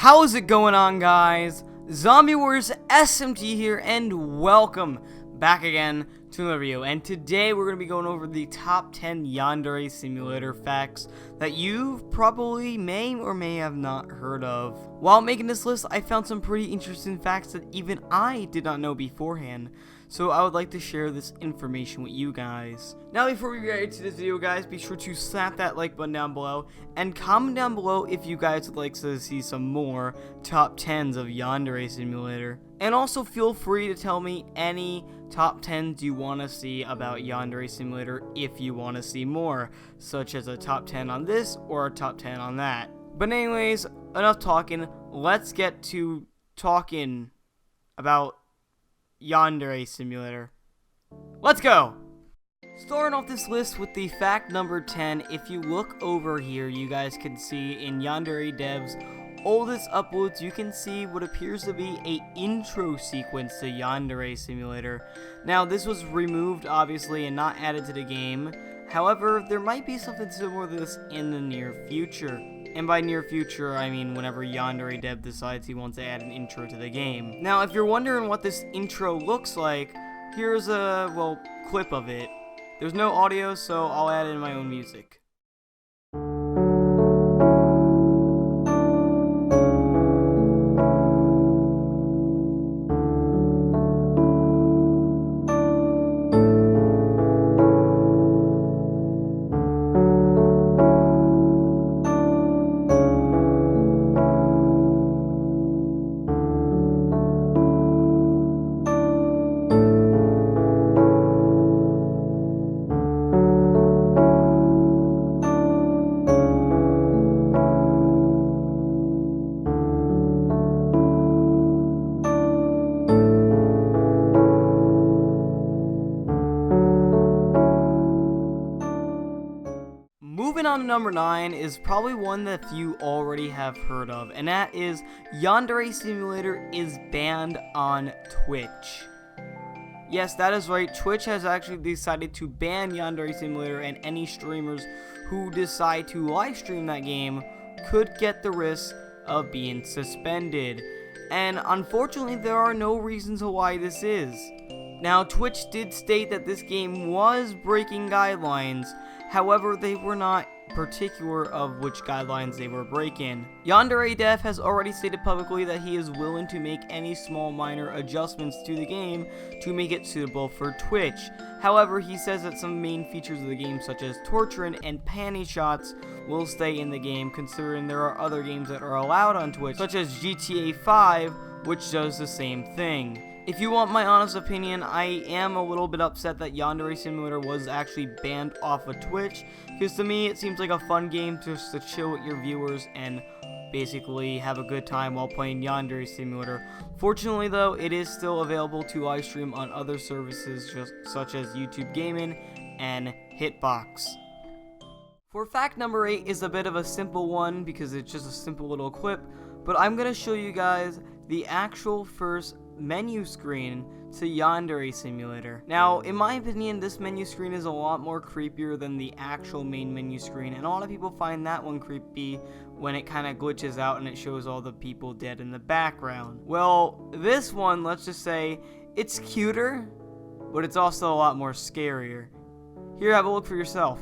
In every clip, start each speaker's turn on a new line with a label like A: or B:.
A: How's it going on, guys? ZombiewarsSMT here, and welcome back again to another video. And today we're going to be going over the top 10 Yandere Simulator facts that you probably may or may have not heard of. While making this list, I found some pretty interesting facts that even I did not know beforehand, so I would like to share this information with you guys. Now, before we get into this video, guys, be sure to slap that like button down below and comment down below if you guys would like to see some more top 10s of Yandere Simulator. And also feel free to tell me any top 10s you want to see about Yandere Simulator if you want to see more, such as a top 10 on this or a top 10 on that. But anyways, enough talking, let's get to talking about Yandere Simulator. Let's go! Starting off this list with the fact number 10, if you look over here, you guys can see in Yandere Dev's oldest uploads, you can see what appears to be a intro sequence to Yandere Simulator. Now, this was removed, obviously, and not added to the game. However, there might be something similar to this in the near future. And by near future, I mean whenever Yandere Dev decides he wants to add an intro to the game. Now, if you're wondering what this intro looks like, here's a, well, clip of it. There's no audio, so I'll add in my own music. Moving on to number 9 is probably one that you already have heard of, and that is Yandere Simulator is banned on Twitch. Yes, that is right. Twitch has actually decided to ban Yandere Simulator, and any streamers who decide to live stream that game could get the risk of being suspended. And unfortunately, there are no reasons why this is. Now, Twitch did state that this game was breaking guidelines. However, they were not particular of which guidelines they were breaking. Yandere Dev has already stated publicly that he is willing to make any small minor adjustments to the game to make it suitable for Twitch. However, he says that some main features of the game, such as torturing and panty shots, will stay in the game, considering there are other games that are allowed on Twitch, such as GTA 5, which does the same thing. If you want my honest opinion, I am a little bit upset that Yandere Simulator was actually banned off of Twitch, because to me it seems like a fun game just to chill with your viewers and basically have a good time while playing Yandere Simulator. Fortunately though, it is still available to live stream on other services such as YouTube Gaming and Hitbox. For fact number 8 is a bit of a simple one because it's just a simple little clip, but I'm going to show you guys the actual first menu screen to Yandere Simulator. Now, in my opinion, this menu screen is a lot more creepier than the actual main menu screen, and a lot of people find that one creepy when it kind of glitches out and it shows all the people dead in the background. Well, this one, let's just say, it's cuter, but it's also a lot more scarier. Here, have a look for yourself.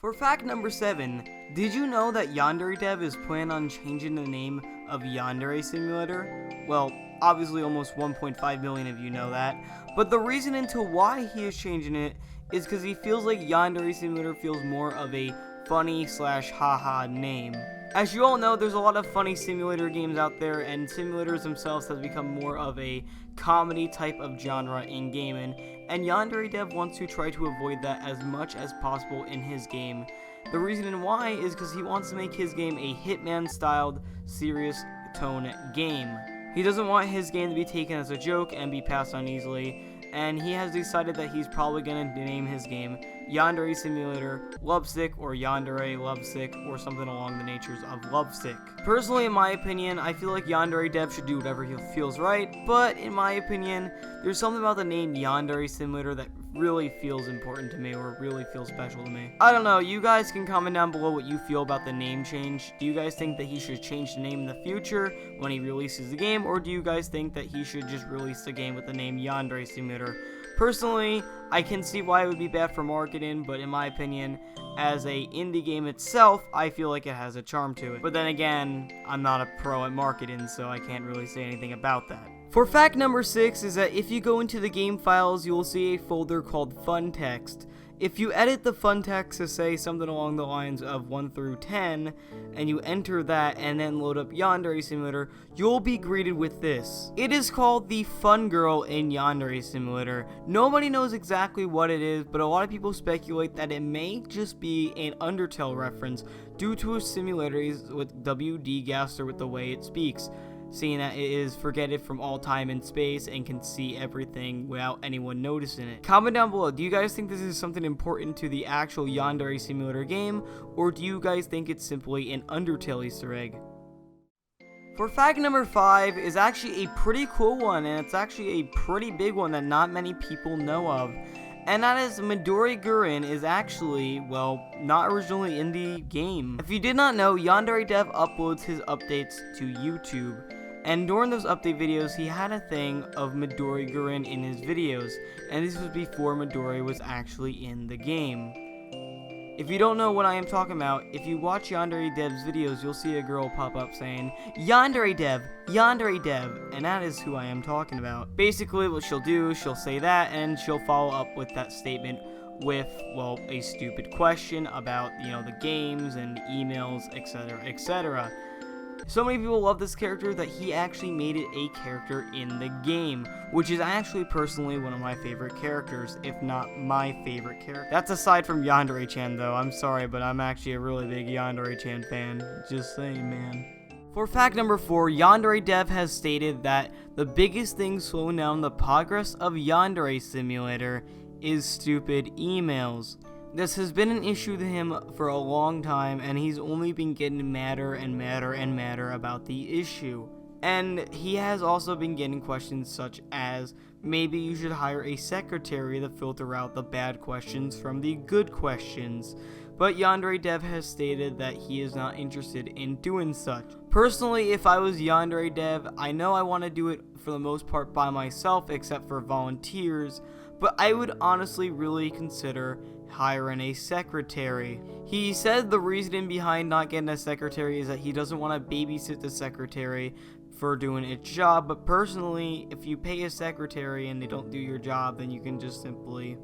A: For fact number 7, did you know that Yandere Dev is planning on changing the name of Yandere Simulator? Well, obviously almost 1.5 million of you know that, but the reason into why he is changing it is because he feels like Yandere Simulator feels more of a funny slash haha name. As you all know, there's a lot of funny simulator games out there, and simulators themselves have become more of a comedy type of genre in gaming, and Yandere Dev wants to try to avoid that as much as possible in his game. The reason why is because he wants to make his game a Hitman-styled, serious tone game. He doesn't want his game to be taken as a joke and be passed on easily, and he has decided that he's probably going to name his game Yandere Simulator Lovesick, or Yandere Lovesick, or something along the natures of Lovesick. Personally, in my opinion, I feel like Yandere Dev should do whatever he feels right, but in my opinion, there's something about the name Yandere Simulator that really feels important to me, or really feels special to me. I don't know, you guys can comment down below what you feel about the name change. Do you guys think that he should change the name in the future when he releases the game, or do you guys think that he should just release the game with the name Yandere Simulator? Personally, I can see why it would be bad for marketing, but in my opinion, as a indie game itself, I feel like it has a charm to it. But then again, I'm not a pro at marketing, so I can't really say anything about that. For fact number 6 is that if you go into the game files, you will see a folder called Fun Text. If you edit the fun text to say something along the lines of 1 through 10, and you enter that and then load up Yandere Simulator, you'll be greeted with this. It is called the Fun Girl in Yandere Simulator. Nobody knows exactly what it is, but a lot of people speculate that it may just be an Undertale reference due to its similarities with W.D. Gaster with the way it speaks, seeing that it is forgetted from all time and space and can see everything without anyone noticing it. Comment down below, do you guys think this is something important to the actual Yandere Simulator game, or do you guys think it's simply an Undertale Easter egg? For fact number 5 is actually a pretty cool one, and it's actually a pretty big one that not many people know of. And that is Midori Guren is actually, well, not originally in the game. If you did not know, Yandere Dev uploads his updates to YouTube. And during those update videos, he had a thing of Midori Guren in his videos. And this was before Midori was actually in the game. If you don't know what I am talking about, if you watch Yandere Dev's videos, you'll see a girl pop up saying, Yandere Dev, Yandere Dev, and that is who I am talking about. Basically, what she'll do, she'll say that, and she'll follow up with that statement with, well, a stupid question about, the games and emails, etc., etc. So many people love this character that he actually made it a character in the game, which is actually personally one of my favorite characters, if not my favorite character. That's aside from Yandere-Chan though, I'm sorry, but I'm actually a really big Yandere-Chan fan, just saying, man. For fact number 4, Yandere Dev has stated that the biggest thing slowing down the progress of Yandere Simulator is stupid emails. This has been an issue to him for a long time, and he's only been getting madder and madder and madder about the issue. And he has also been getting questions such as, maybe you should hire a secretary to filter out the bad questions from the good questions. But Yandere Dev has stated that he is not interested in doing such. Personally, if I was Yandere Dev, I know I want to do it for the most part by myself except for volunteers, but I would honestly really consider hiring a secretary. He said the reasoning behind not getting a secretary is that he doesn't want to babysit the secretary for doing its job, but personally, if you pay a secretary and they don't do your job, then you can just simply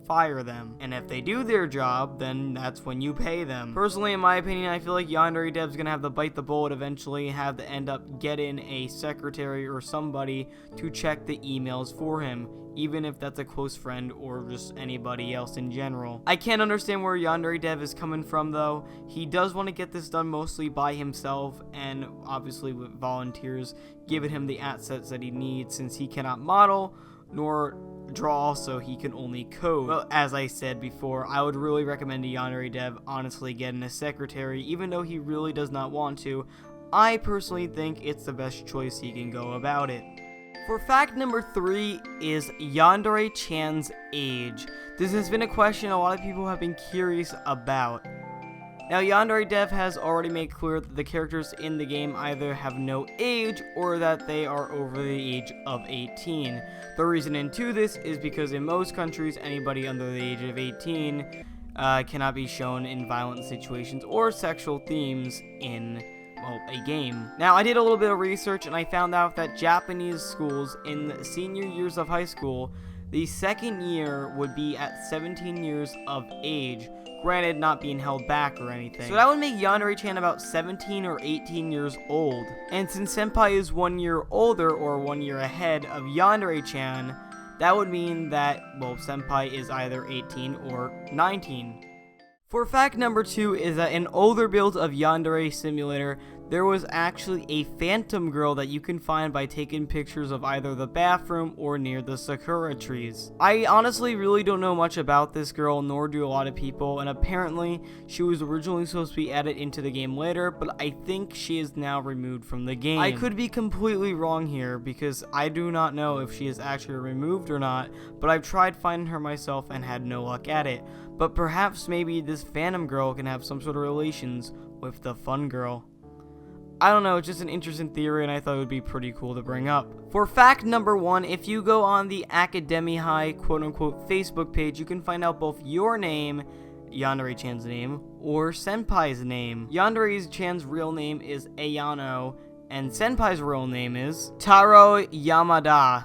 A: fire them. And if they do their job, then that's when you pay them. Personally, in my opinion, I feel like Yandere Dev's gonna have to bite the bullet eventually and have to end up getting a secretary or somebody to check the emails for him, even if that's a close friend or just anybody else in general. I can't understand where Yandere Dev is coming from though. He does want to get this done mostly by himself, and obviously with volunteers giving him the assets that he needs, since he cannot model nor draw, so he can only code. Well, as I said before, I would really recommend to Yandere Dev honestly getting a secretary, even though he really does not want to. I personally think it's the best choice he can go about it. For fact number 3 is Yandere-Chan's age. This has been a question a lot of people have been curious about. Now, Yandere Dev has already made clear that the characters in the game either have no age or that they are over the age of 18. The reason into this is because in most countries, anybody under the age of 18 cannot be shown in violent situations or sexual themes in a game. Now, I did a little bit of research and I found out that Japanese schools in the senior years of high school, the second year would be at 17 years of age, granted not being held back or anything. So that would make Yandere-Chan about 17 or 18 years old. And since Senpai is 1 year older or 1 year ahead of Yandere-Chan, that would mean that, well, Senpai is either 18 or 19. For fact number 2 is that in older builds of Yandere Simulator, there was actually a phantom girl that you can find by taking pictures of either the bathroom or near the sakura trees. I honestly really don't know much about this girl, nor do a lot of people, and apparently she was originally supposed to be added into the game later, but I think she is now removed from the game. I could be completely wrong here because I do not know if she is actually removed or not, but I've tried finding her myself and had no luck at it. But perhaps maybe this phantom girl can have some sort of relations with the fun girl. I don't know, it's just an interesting theory and I thought it would be pretty cool to bring up. For fact number 1, if you go on the Akademi High quote-unquote Facebook page, you can find out both your name, Yandere-Chan's name, or Senpai's name. Yandere-Chan's real name is Ayano, and Senpai's real name is Taro Yamada.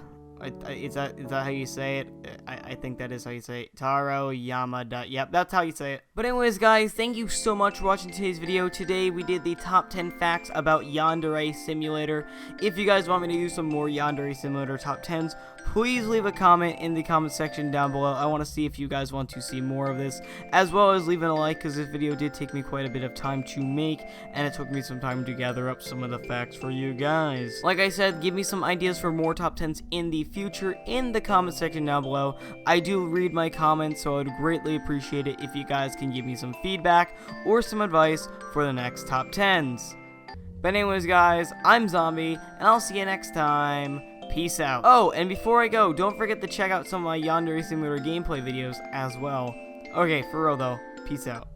A: Is that how you say it? I think that is how you say it. Taro Yamada. Yep, that's how you say it. But anyways, guys, thank you so much for watching today's video. Today, we did the top 10 facts about Yandere Simulator. If you guys want me to do some more Yandere Simulator top 10s, please leave a comment in the comment section down below. I want to see if you guys want to see more of this, as well as leaving a like, because this video did take me quite a bit of time to make, and it took me some time to gather up some of the facts for you guys. Like I said, give me some ideas for more top 10s in the future in the comment section down below. I do read my comments, so I'd greatly appreciate it if you guys can give me some feedback or some advice for the next top 10s. But anyways, guys, I'm Zombie, and I'll see you next time. Peace out. Oh, and before I go, don't forget to check out some of my Yandere Simulator gameplay videos as well. Okay, for real though, peace out.